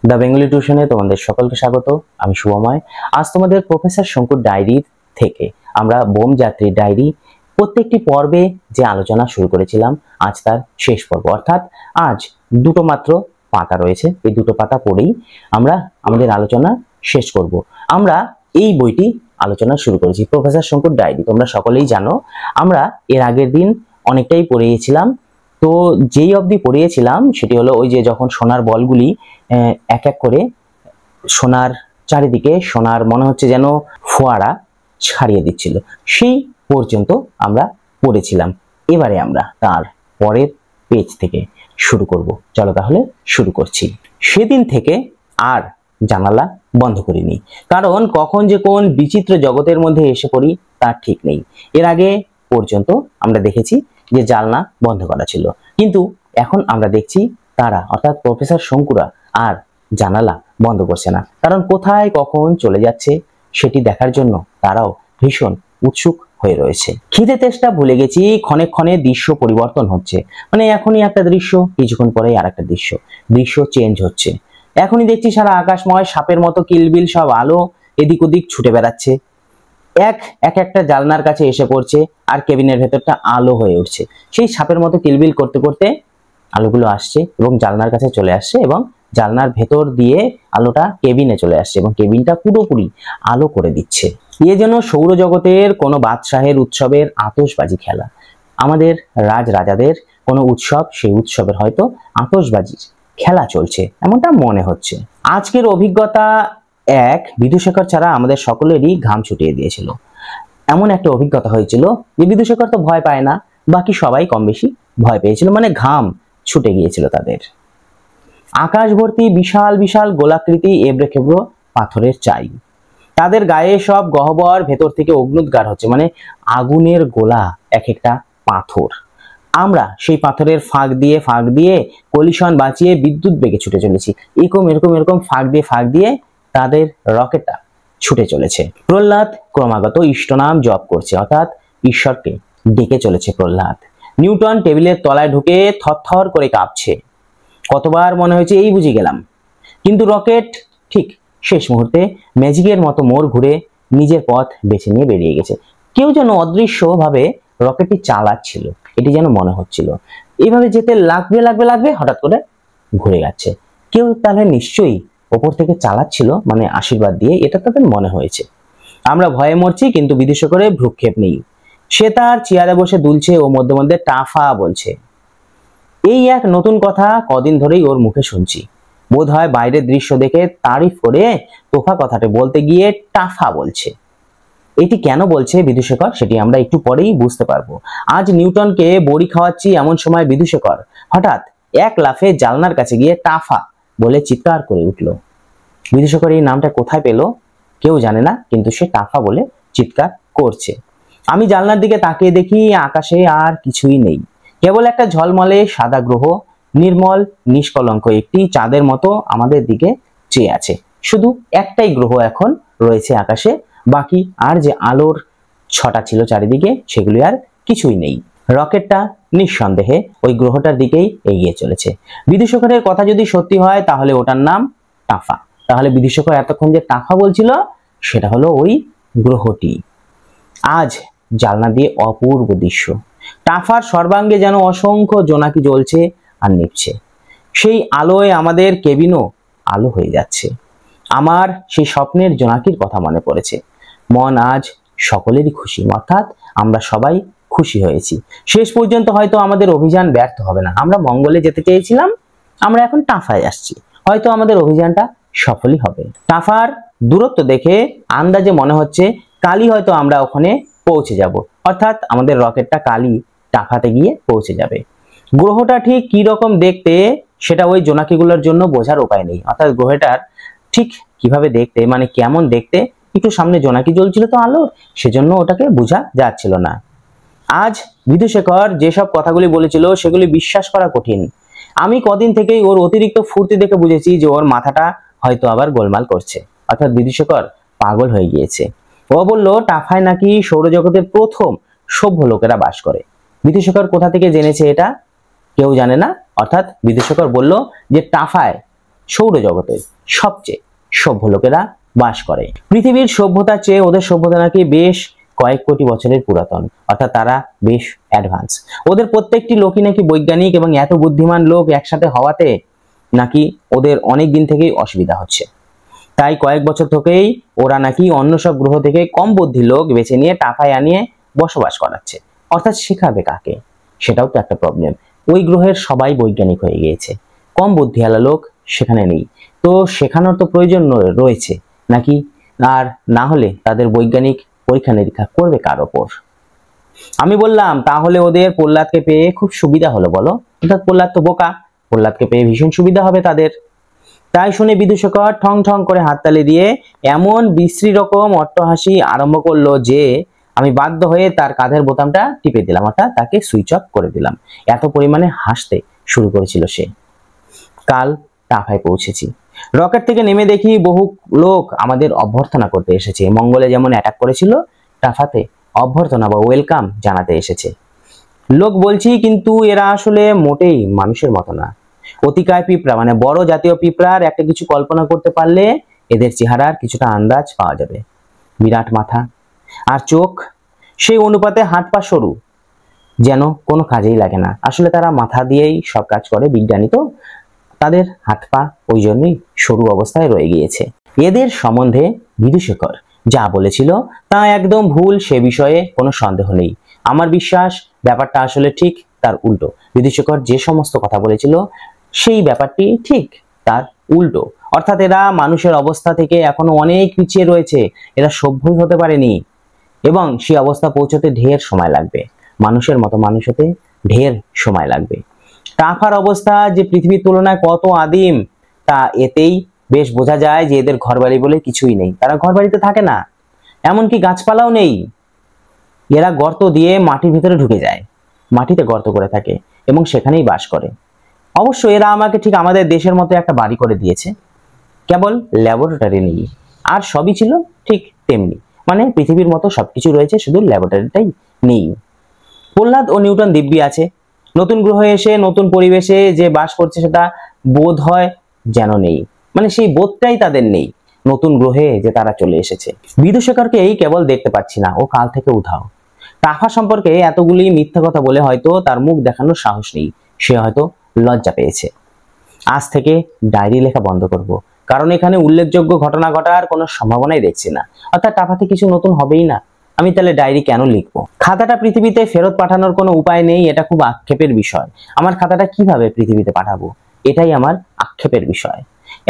The Bengali টিউশনে তোমাদের সকলকে স্বাগত। আমি শুভময়। আজ তোমাদের প্রফেসর শঙ্কুর ডায়েরি থেকে আমরা বোম যাত্রী ডায়েরি প্রত্যেকটি পর্বে যে আলোচনা শুরু করেছিলাম, আজ তার শেষ পর্ব, অর্থাৎ আজ দুটো মাত্র পাতা রয়েছে। এই দুটো পাতা পড়েই আমরা আমাদের আলোচনা শেষ করব। আমরা এই বইটি আলোচনা শুরু করেছি, প্রফেসর শঙ্কুর ডায়েরি। তোমরা সকলেই জানো আমরা এর আগের দিন অনেকটাই পড়িয়েছিলাম। তো যেই অবধি পড়িয়েছিলাম সেটি হলো ওই যে যখন সোনার বলগুলি এক এক করে সোনার চারিদিকে সোনার মনে হচ্ছে যেন ফোয়ারা ছাড়িয়ে দিচ্ছিল, সেই পর্যন্ত আমরা পড়েছিলাম। এবারে আমরা তার পরের পেজ থেকে শুরু করব। চলো তাহলে শুরু করছি। সেদিন থেকে আর জানালা বন্ধ করিনি, কারণ কখন যে কোন বিচিত্র জগতের মধ্যে এসে পড়ি তার ঠিক নেই। এর আগে পর্যন্ত আমরা দেখেছি যে জানলা বন্ধ করা ছিল, কিন্তু এখন আমরা দেখছি তারা অর্থাৎ প্রফেসর শঙ্কুরা আর জানালা বন্ধ করছে না, কারণ কোথায় কখন চলে যাচ্ছে সেটি দেখার জন্য তারাও ভীষণ উৎসুক হয়ে রয়েছে। খিদে তেষ্টা ভুলে গেছি, ক্ষণে ক্ষণে দৃশ্য পরিবর্তন হচ্ছে, মানে এখনই একটা দৃশ্য, কিছুক্ষণ পরেই আর একটা দৃশ্য চেঞ্জ হচ্ছে। এখনই দেখছি সারা আকাশময় সাপের মতো কিলবিল সব আলো এদিক ওদিক ছুটে বেড়াচ্ছে, একটা জানলার কাছে এসে পড়ছে, আর কেবিনের ভেতরটা আলো হয়ে উঠছে। সেই সাপের মতো কিলবিল করতে করতে আলোগুলো আসছে এবং জানলার কাছে চলে আসছে, এবং জানলার ভেতর দিয়ে আলোটা কেবিনে চলে আসছে এবং কেবিনটা পুরোপুরি আলো করে দিচ্ছে। এ যেন সৌরজগতের কোনো বাদশাহের উৎসবের আতশবাজি খেলা, আমাদের রাজাদের কোনো উৎসব, সেই উৎসবের হয়তো আতশবাজির খেলা চলছে, এমনটা মনে হচ্ছে। আজকের অভিজ্ঞতা বিদুশেখর ছাড়া আমাদের সকলেরই ঘাম ছুটিয়ে দিয়েছিল। এমন একটা অভিজ্ঞতা হয়েছিল যে বিদুশেখর তো ভয় পায় না, বাকি সবাই কম বেশি ভয় পেয়েছিল, মানে ঘাম ছুটে গিয়েছিল তাদের। আকাশ ভর্তি বিশাল বিশাল গোলাকৃতি এবড়ে খেবড়ো পাথরের চাই, তাদের গায়ে সব গহ্বর, ভেতর থেকে অগ্নুদ্গার হচ্ছে, মানে আগুনের গোলা এক একটা পাথর। আমরা সেই পাথরের ফাঁক দিয়ে কলিশন বাঁচিয়ে বিদ্যুৎ বেগে ছুটে চলেছি। এরকম ফাঁক দিয়ে তাদের রকেটটা ছুটে চলেছে। প্রহ্লাদ ক্রমাগত ইষ্টনাম জপ করছে, অর্থাৎ ঈশ্বরকে ডেকে চলেছে প্রহ্লাদ। নিউটন টেবিলের তলায় ঢুকে থরথর করে কাঁপছে। কতবার মনে হয়েছে এই বুঝি গেলাম, কিন্তু রকেট ঠিক শেষ মুহূর্তে ম্যাজিকের মতো মোড় ঘুরে নিজের পথ বেছে নিয়ে বেরিয়ে গেছে। কেউ যেন অদৃশ্যভাবে রকেটটি চালাচ্ছিল, এটি যেন মনে হচ্ছিল। এইভাবে যেতে লাগবে, হঠাৎ করে ঘুরে যাচ্ছে। কেউ তাহলে নিশ্চয়ই ওপর থেকে চালাচ্ছিল, মানে আশীর্বাদ দিয়ে, এটা তাদের মনে হয়েছে। আমরা ভয়ে মরছি, কিন্তু বিদুশেখরের ভ্রুক্ষেপ নেই। সে তার চেয়ারে বসে দুলছে ও মধ্যে মধ্যে টাফা বলছে। এই এক নতুন কথা কদিন ধরেই ওর মুখে শুনছি। বোধ হয় বাইরের দৃশ্য দেখে তারিফ করে তোফা কথাটা বলতে গিয়ে টাফা বলছে। এটি কেন বলছে বিদুশেখর সেটি আমরা একটু পরেই বুঝতে পারবো। আজ নিউটনকে বড়ি খাওয়াচ্ছি এমন সময় বিদুশেখর হঠাৎ এক লাফে জানলার কাছে গিয়ে টাফা বলে চিৎকার করে উঠল। বিদুশেখর এই নামটা কোথায় পেল কেউ জানে না, কিন্তু সে টাফা বলে চিৎকার করছে। আমি জানলার দিকে তাকিয়ে দেখি আকাশে আর কিছুই নেই, কেবল একটা ঝলমলে সাদা গ্রহ, নির্মল নিষ্কলঙ্ক একটি চাঁদের মতো আমাদের দিকে চেয়ে আছে। শুধু একটাই গ্রহ এখন রয়েছে আকাশে, বাকি আর যে আলোর ছটা ছিল চারিদিকে সেগুলি আর কিছুই নেই। রকেটটা নিঃসন্দেহে ওই গ্রহটার দিকেই এগিয়ে চলেছে। বিদুশেখরের কথা যদি সত্যি হয় তাহলে ওটার নাম টাফা। তাহলে বিদুশেখর এতক্ষণ যে টাফা বলছিল সেটা হলো ওই গ্রহটি। আজ জানলা দিয়ে অপূর্ব দৃশ্য, টাফার সর্বাঙ্গে যেন অসংখ্য জোনাকি জ্বলছে আর নিভছে। সেই আলোয় আমাদের কেবিনও আলো হয়ে যাচ্ছে। আমার সেই স্বপ্নের জোনাকির কথা মনে পড়েছে। মন আজ সকলেরই খুশি, অর্থাৎ আমরা সবাই খুশি হয়েছি। শেষ পর্যন্ত হয়তো আমাদের অভিযান ব্যর্থ হবে না। আমরা মঙ্গলে যেতে চেয়েছিলাম, আমরা এখন টাফায় আসছি, হয়তো আমাদের অভিযানটা সফলই হবে। টাফার দূরত্ব দেখে আন্দাজে মনে হচ্ছে কালই হয়তো আমরা ওখানে পৌঁছে যাব, অর্থাৎ আমাদের রকেটটা কালই টাফাতে গিয়ে পৌঁছে যাবে। গ্রহটা ঠিক কি রকম দেখতে সেটা ওই জোনাকিগুলোর জন্য বোঝার উপায় নেই, অর্থাৎ গ্রহটার ঠিক কিভাবে দেখতে, মানে কেমন দেখতে, একটু সামনে জোনাকি জ্বলছিল তো আলো, সেজন্য ওটাকে বোঝা যাচ্ছিল না। আজ বিদুশেখর যেসব কথাগুলি বলেছিল সেগুলি বিশ্বাস করা কঠিন। আমি কদিন থেকেই ওর অতিরিক্ত ফুর্তি দেখে বুঝেছি যে ওর মাথাটা হয়তো আবার গোলমাল করছে, অর্থাৎ বিদুশেখর পাগল হয়ে গিয়েছে। ও বলল টাফায় নাকি সৌরজগতের প্রথম সভ্য লোকেরা বাস করে। বিদুশেখর কোথা থেকে জেনেছে এটা কেউ জানে না, অর্থাৎ বিদুশেখর বলল যে টাফায় সৌরজগতের সবচেয়ে সভ্য লোকেরা বাস করে। পৃথিবীর সভ্যতার চেয়ে ওদের সভ্যতা নাকি বেশ কয়েক কোটি বছরের পুরাতন, অর্থাৎ তারা বেশ অ্যাডভান্স। ওদের প্রত্যেকটি লোকই নাকি বৈজ্ঞানিক এবং এত বুদ্ধিমান লোক একসাথে হওয়াতে নাকি ওদের অনেক দিন থেকেই অসুবিধা হচ্ছে। তাই কয়েক বছর থেকেই ওরা নাকি অন্য সব গ্রহ থেকে কম বুদ্ধি লোক বেছে নিয়ে টাকায় আনিয়ে বসবাস করাচ্ছে। অর্থাৎ শেখাবে কাকে, সেটাও তো একটা প্রবলেম। ওই গ্রহের সবাই বৈজ্ঞানিক হয়ে গিয়েছে, কম বুদ্ধিওয়ালা লোক সেখানে নেই। তো শেখানোর তো প্রয়োজন রয়েছে নাকি? আর না হলে তাদের বৈজ্ঞানিক পরীক্ষা নিরীক্ষা করবে কার ওপর? আমি বললাম তাহলে ওদের প্রহ্লাদকে পেয়ে খুব সুবিধা হলো বলো। অর্থাৎ প্রহ্লাদ তো বোকা, প্রহ্লাদকে পেয়ে ভীষণ সুবিধা হবে তাদের। তাই শুনে বিদূষকর ঠং ঠং করে হাততালি দিয়ে এমন বিশ্রী রকম অট্টহাসি আরম্ভ করলো যে আমি বাধ্য হয়ে তার কাঁধের বোতামটা টিপে দিলাম, অর্থাৎ তাকে সুইচ অফ করে দিলাম। এত পরিমাণে হাসতে শুরু করেছিল সে। কাল টাফায় পৌঁছেছি। রকেট থেকে নেমে দেখি বহু লোক আমাদের অভ্যর্থনা করতে এসেছে। মঙ্গলে যেমন অ্যাটাক করেছিল, টাফাতে অভ্যর্থনা বা ওয়েলকাম জানাতে এসেছে। লোক বলছি, কিন্তু এরা আসলে মোটেই মানুষের মতো না। অতিকায় পিঁপড়া, মানে বড় জাতীয় পিঁপড়ার একটা কিছু কল্পনা করতে পারলে এদের চেহারার কিছুটা আন্দাজ পাওয়া যাবে। বিরাট মাথা আর চোখ, সেই অনুপাতে হাত পা সরু, যেন কোনো কাজেই লাগে না। আসলে তারা মাথা দিয়েই সব কাজ করে, বিজ্ঞানী তো, তাদের হাত পা ওই জন্যই সরু অবস্থায় রয়ে গিয়েছে। এদের সম্বন্ধে বিদূষকর যা বলেছিল তা একদম ভুল, সে বিষয়ে কোনো সন্দেহ নেই। আমার বিশ্বাস ব্যাপারটা আসলে ঠিক তার উল্টো। বিদূষকর যে সমস্ত কথা বলেছিল সেই ব্যাপারটি ঠিক তার উল্টো। অর্থাৎ এরা মানুষের অবস্থা থেকে এখনো অনেক পিছিয়ে রয়েছে, এরা সভ্যই হতে পারেনি এবং সেই অবস্থা পৌঁছতে ঢের সময় লাগবে। মানুষের মতো মানুষ হতে ঢের সময় লাগবে। টাফার অবস্থা যে পৃথিবীর তুলনায় কত আদিম তা এতেই বেশ বোঝা যায় যে এদের ঘরবাড়ি বলে কিছুই নেই। তারা ঘরবাড়িতে থাকে না, এমনকি গাছপালাও নেই। এরা গর্ত দিয়ে মাটির ভিতরে ঢুকে যায়, মাটিতে গর্ত করে থাকে এবং সেখানেই বাস করে। অবশ্য এরা আমাকে ঠিক আমাদের দেশের মতো একটা বাড়ি করে দিয়েছে, কেবল ল্যাবরেটরি নেই, আর সবই ছিল ঠিক তেমনি। মানে পৃথিবীর মতো সবকিছু রয়েছে, শুধু ল্যাবরেটরিটাই নেই। প্রহ্লাদ ও নিউটন দিব্যি আছে। নতুন গ্রহে এসে নতুন পরিবেশে যে বাস করছে সেটা বোধ হয় যেন নেই, মানে সেই বোধটাই তাদের নেই নতুন গ্রহে যে তারা চলে এসেছে। বিদূষকরকেই কেবল দেখতে পাচ্ছি না, ও কাল থেকে উধাও। টাফা সম্পর্কে এতগুলি মিথ্যা কথা বলে হয়তো তার মুখ দেখানোর সাহস নেই, সে হয়তো লজ্জা পেয়েছে। আজ থেকে ডায়েরি লেখা বন্ধ করব, কারণ এখানে উল্লেখযোগ্য ঘটনা ঘটার কোনো সম্ভাবনাই দেখছি না। অর্থাৎ টাফাতে কিছু নতুন হবেই না, আমি তাহলে ডায়েরি কেন লিখবো? খাতাটা পৃথিবীতে ফেরত পাঠানোর কোনো উপায় নেই, এটা খুব আক্ষেপের বিষয়। আমার খাতাটা কিভাবে পৃথিবীতে পাঠাবো, এটাই আমার আক্ষেপের বিষয়।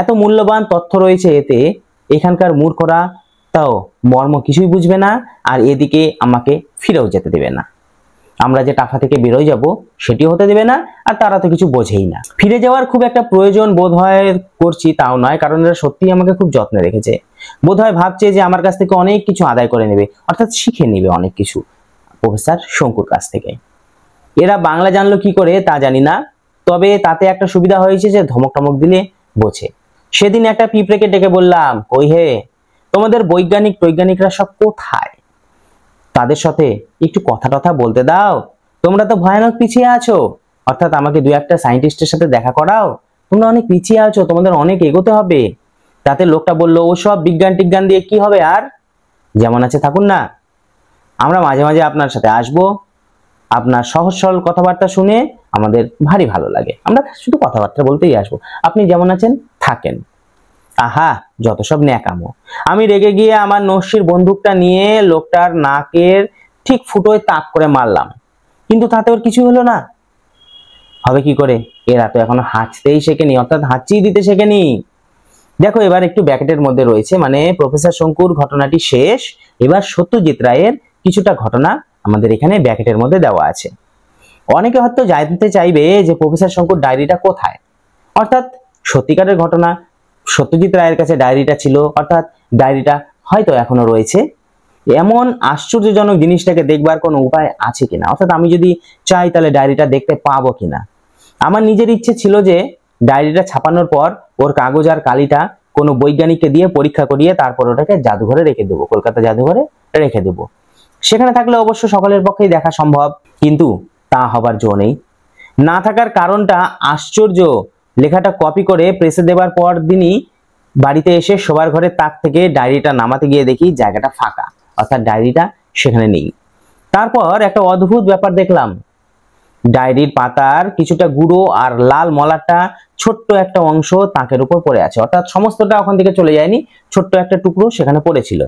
এত মূল্যবান তথ্য রয়েছে এতে, এখানকার মূর্খরা তাও মর্ম কিছুই বুঝবে না, আর এদিকে আমাকে ফিরেও যেতে দেবে না। আমরা যে টাফা থেকে বেরোয় যাব সেটিও হতে দেবে না, আর তারা তো কিছু বোঝেই না। ফিরে যাওয়ার খুব একটা প্রয়োজন বোধ হয় করছি তাও নয়, কারণ এরা সত্যিই আমাকে খুব যত্নে রেখেছে। বোধ হয় ভাবছে যে আমার কাছ থেকে অনেক কিছু আদায় করে নেবে, অর্থাৎ শিখে নেবে অনেক কিছু প্রফেসর শঙ্কুর কাছ থেকে। এরা বাংলা জানলো কি করে তা জানি না, তবে তাতে একটা সুবিধা হয়েছে যে ধমক টমক দিলে বোঝে। সেদিন একটা পিঁপড়েকে ডেকে বললাম, কই হে, তোমাদের বৈজ্ঞানিকরা সব কোথায়? তাদের সাথে একটু কথা টথা বলতে দাও, তোমরা তো ভয়ানক পিছিয়ে আছো। অর্থাৎ আমাকে দু একটা সায়েন্টিস্টের সাথে দেখা করাও, তোমরা অনেক পিছিয়ে আছো, তোমাদের অনেক এগোতে হবে। তাতে লোকটা বলল, ও সব বিজ্ঞান টিজ্ঞান দিয়ে কি হবে, আর যেমন আছে থাকুন না, আমরা মাঝে মাঝে আপনার সাথে আসবো, আপনার সহজ সরল কথাবার্তা শুনে আমাদের ভারী ভালো লাগে, আমরা শুধু কথাবার্তা বলতেই আসবো, আপনি যেমন আছেন থাকেন। আহা, যত সব ন্যাকামো। আমি রেগে গিয়ে আমার নস্যির বন্দুকটা নিয়ে লোকটার নাকের ঠিক ফুটোয় তাক করে মারলাম, কিন্তু তাতে ওর কিছু হলো না। হবে কি করে, এরা তো এখনো হাঁচতেই শেখেনি, অর্থাৎ হাঁচিয়ে দিতে শেখেনি। দেখো এবার একটু ব্যাকেটের মধ্যে রয়েছে, মানে প্রফেসর শঙ্কুর ঘটনাটি শেষ, এবার সত্যজিৎ রায়ের কিছুটা ঘটনা আমাদের এখানে ব্যাকেটের মধ্যে দেওয়া আছে। অনেকে হয়তো জানতে চাইবে যে প্রফেসর শঙ্কুর ডায়েরিটা কোথায়, অর্থাৎ সত্যিকারের ঘটনা সত্যজিৎ রায়ের কাছে ডায়েরিটা ছিল, অর্থাৎ ডায়েরিটা হয়তো এখনো রয়েছে। এমন আশ্চর্যজনক জিনিসটাকে দেখবার কোনো উপায় আছে কিনা, অর্থাৎ আমি যদি চাই তাহলে ডায়েরিটা দেখতে পাবো কিনা। আমার নিজের ইচ্ছে ছিল যে ডায়েরিটা ছাপানোর পর ওর কাগজ আর কালিটা কোনো বৈজ্ঞানিককে দিয়ে পরীক্ষা করিয়ে তারপর ওটাকে জাদুঘরে রেখে দেবো, কলকাতা জাদুঘরে রেখে দেবো। সেখানে থাকলে অবশ্য সকলের পক্ষেই দেখা সম্ভব, কিন্তু তা হবার জো নেই। না থাকার কারণটা আশ্চর্য, লেখাটা কপি করে প্রেসে দেওয়ার পর দিনই বাড়িতে এসে শোবার ঘরের তাক থেকে ডায়েরিটা নামাতে গিয়ে দেখি জায়গাটা ফাঁকা, অর্থাৎ ডায়েরিটা সেখানে নেই। তারপর একটা অদ্ভুত ব্যাপার দেখলাম, ডায়েরির পাতার কিছুটা গুঁড়ো আর লাল মলাটটা ছোট্ট একটা অংশ তাকের উপর পড়ে আছে, অর্থাৎ সমস্তটা ওখান থেকে চলে যায়নি, ছোট্ট একটা টুকরো সেখানে পড়েছিল।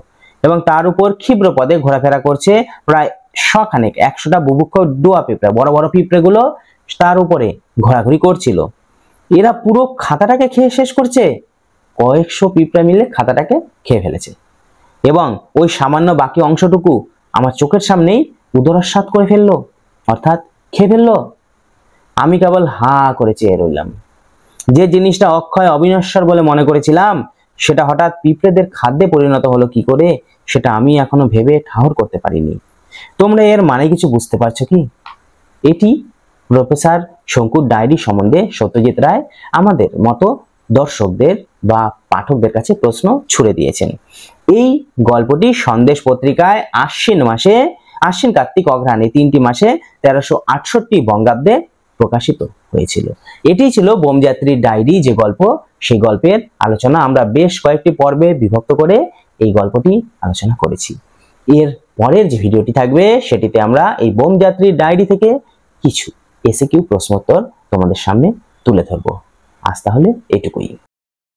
এবং তার উপর ক্ষিপ্র পদে ঘোরাফেরা করছে প্রায় শখানেক 100টা বুভুক্ষ ডোয়া পিঁপড়া, বড় বড় পিঁপড়েগুলো তার উপরে ঘোরাঘুরি করছিল। এরা পুরো খাতাটাকে খেয়ে শেষ করছে, কয়েকশো পিঁপড়া মিলে খাতাটাকে খেয়ে ফেলেছে এবং ওই সামান্য বাকি অংশটুকু আমার চোখের সামনেই উদরস্বাদ করে ফেললো, অর্থাৎ খেয়ে ফেললো। আমি কেবল হা করে চেয়ে রইলাম। যে জিনিসটা অক্ষয় অবিনশ্বর বলে মনে করেছিলাম সেটা হঠাৎ পিঁপড়েদের খাদ্যে পরিণত হলো কি করে, সেটা আমি এখনো ভেবে ঠাহর করতে পারিনি। তোমরা এর মানে কিছু বুঝতে পারছো কি? এটি প্রফেসর শঙ্কুর ডায়েরি সম্বন্ধে সত্যজিৎ রায় আমাদের মতো দর্শকদের বা পাঠকদের কাছে প্রশ্ন ছুড়ে দিয়েছেন। এই গল্পটি সন্দেশ পত্রিকায় আশ্বিন কার্তিক অঘ্রাণ এই 3টি মাসে 1368 বঙ্গাব্দে প্রকাশিত হয়েছিল। এটি ছিল বোমযাত্রীর ডায়েরি যে গল্প, সেই গল্পের আলোচনা আমরা বেশ কয়েকটি পর্বে বিভক্ত করে এই গল্পটি আলোচনা করেছি। এর পরের যে ভিডিওটি থাকবে সেটিতে আমরা এই বোমযাত্রীর ডায়েরি থেকে কিছু এসএকিউ প্রশ্নোত্তর তোমাদের সামনে তুলে ধরবো। আজ তাহলে এটুকুই।